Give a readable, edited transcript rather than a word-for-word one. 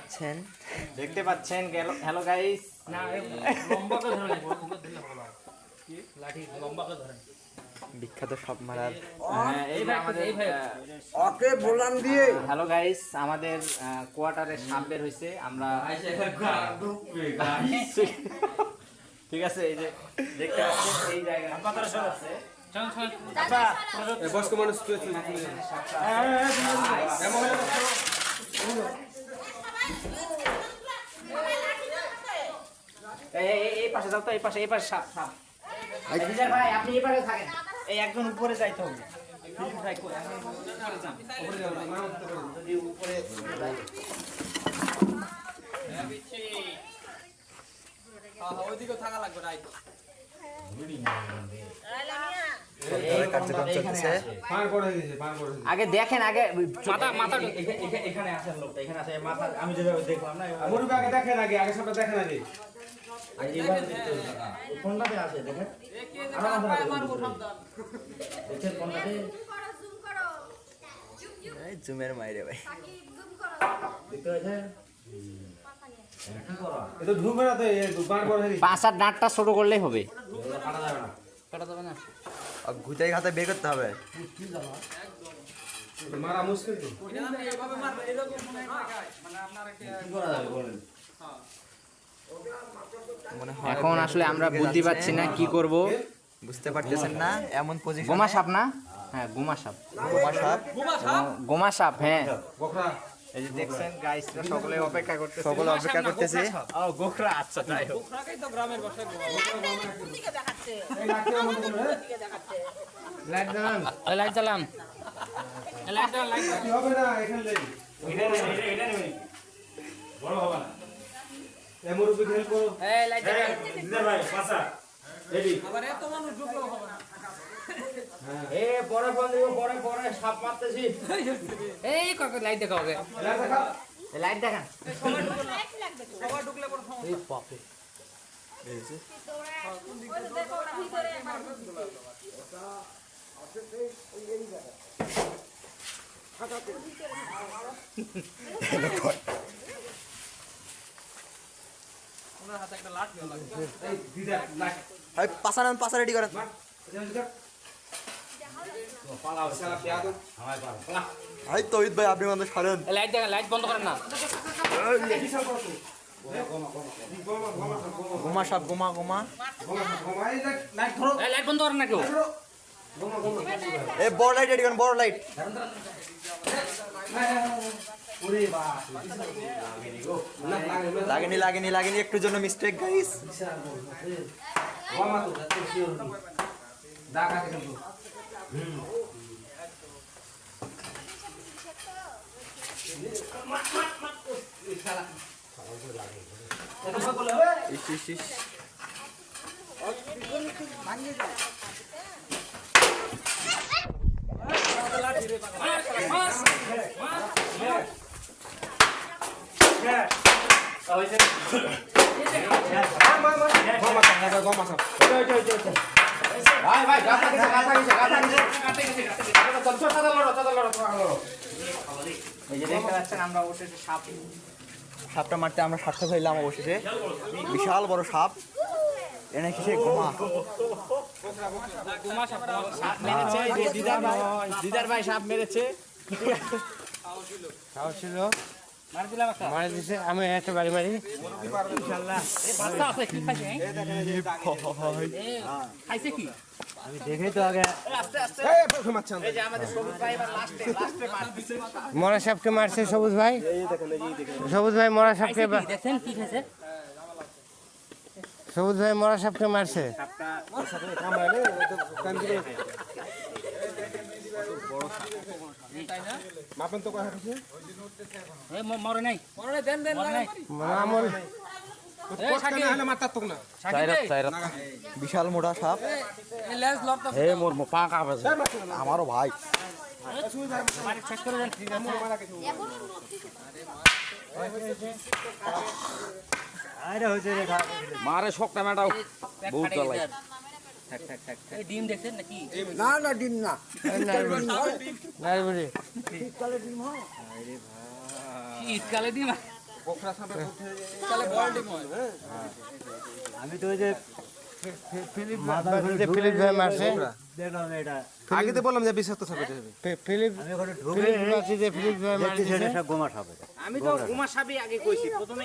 পাচ্ছেন hello guys, না লম্বা করে ধরে লাগবে দিলে ভালো হয় কি লাঠি লম্বা করে ধরেন বিখ্যাত সাপ মারার। এই যে আমাদের ওকে বললাম দিয়ে হ্যালো গাইস, আমাদের কোয়ার্টারে সাপ বের হইছে। আমরা ঠিক আছে, এই যে দেখতে পাচ্ছেন এই জায়গা আছে। চল চল বয়স্ক মানুষ এই পাশে যাও তো, এই পাশে সাপ সাপ। জিজার ভাই আপনি এই পাশে থাকেন, এই একজন উপরে যাইতে হবে। ভাই কই আপনি উপরে যান, উপরে যান, যদি উপরে যাই। ওইদিকে থাকা লাগবে রাইট কার্যক্রম চলতেছে। আগে দেখেন, আগে মাথা এখানে আসেন লোকটা, এখানে আসে মাথা। আমি যেভাবে দেখলাম না, মুরুবি আগে দেখেন, আগে সবটা দেখেন আগে। এইভাবে দেখতে হবে। কোনটাতে আছে দেখেন, দেখেন কোনটাতে। এই জুমের মাইরে ভাই। দেখতে হয়েছে এটা ঢুকবে না তো, বার বড় হয়ে পাঁচার ডাঁটটা ছোট করলেই হবে। কাটা যাবে না আর গুতাই খাতে বের করতে হবে। মারা মুশকিল তো। এইভাবে মারবে এরকম মনে হয় মানে আপনার কি করা যাবে বলেন? মনে হয় এখন আসলে আমরা বুদ্ধি পাচ্ছি না কি করব। বুঝতে পারতেছেন না এমন পজিশন। গোমা সাপ না? হ্যাঁ গোমা সাপ। গোমা সাপ। গোমা সাপ, হ্যাঁ। বকরা এই যে দেখছেন গাইস, সকলে অপেক্ষা করতেছে। সকলে অপেক্ষা করতেছে। ও গোখরা, আচ্ছা যাই হোক। গোখরাকেই তো গ্রামের ভাষায় লাইট দাঁড়ান। লাইট জ্বালান লাইট কি হবে না এখানে লেই। বড় হবে না। এই মুরুবি হেল্প করো। এই লাইট জ্বালান দিদার ভাই পাসা রেডি। আবার এত মানুষ ঢুকলেও হবে না এ পরে ফোন দিব, পরে সাপ মারতেছি। এই কাকে লাইট দেখাও গে লাইট দেখা। এই লাইট দেখান। সবাই ঢুকলে পরে সমস্যা এই বাপরে। ওনার হাতে একটা লাঠি লাগবে এই দিদার লাইট। ভাই পাসা রেডি করেন। পালাও শালা পেয়া তো। আমায় পালা। পালা। ভাই তৌহিদ ভাই আপনি আমাদের ছাড়েন। লাইট দেখেন লাইট বন্ধ করেন না বিশাল বড় তো। গোমা সাপ গোমা। এই লাইট ধরো। এই লাইট বন্ধ করেন না কেউ এই বড় লাইট রেডি করেন, বড় লাইট। ওরে বাপ। লাগেনি একটুর জন্য মিস্টেক গাইস। ওমা তো এত শিওর নি। দেখা কিন্তু। ইস ভাই গাছা গেছে। এই যে দেখতে পাচ্ছেন, আমরা অবশেষে সাপ। সাপটা মারতে আমরা সার্থক হইলাম অবশেষে। বিশাল বড় সাপ। এনে কিসে গোমা। সাপ মেরেছে, এই যে দিদার ভাই সাপ মেরেছে। খাওয়া ছিল মার দিলাম একটা মারা দিছে, আমি একটা বাড়ি মারি। ইনশাআল্লাহ। এই বাচ্চা আছে কি খাইছে খাইছে কি আমি দেখেই তো আগে আস্তে আস্তে। এই যে আমাদের সবুজ ভাই এবার লাস্টে মারতেছে। মরা সাপকে মারছে সবুজ ভাই। সবুজ ভাই মরা সাপকে দেখেন কি খাইছে সবুজ ভাই মরা সাপকে মারছে। মাপেন তো কথা কিছু। এই মরে নাই দেন মরে নাই আমল কষ্ট না হলে মারতা তো না। বিশাল মোটা সাপ। এই লেজ লড়তে হে মোর পা কাঁপেছে। আমারও ভাই। মারি শেষ করে দেন মারে শক্ত মেটাও বহুত জ্বালাই। এই ডিম দেখছেন নাকি না না ডিম না। নাই বলি শীতকালে ডিম আমি তো ওই যে ফিলিপ ভাই মারছে দেখলাম এটা আগে তো বললাম যে বিষাক্ত সাপ এটা হবে। ফিলিপ আমি ওখানে ঢুকে ফিলিপ মারছে যে ফিলিপ ভাই দেখছি মারছে সেটা সব গোমা সাপ এটা আমি তো উমা সাবি আগে কইছি প্রথমে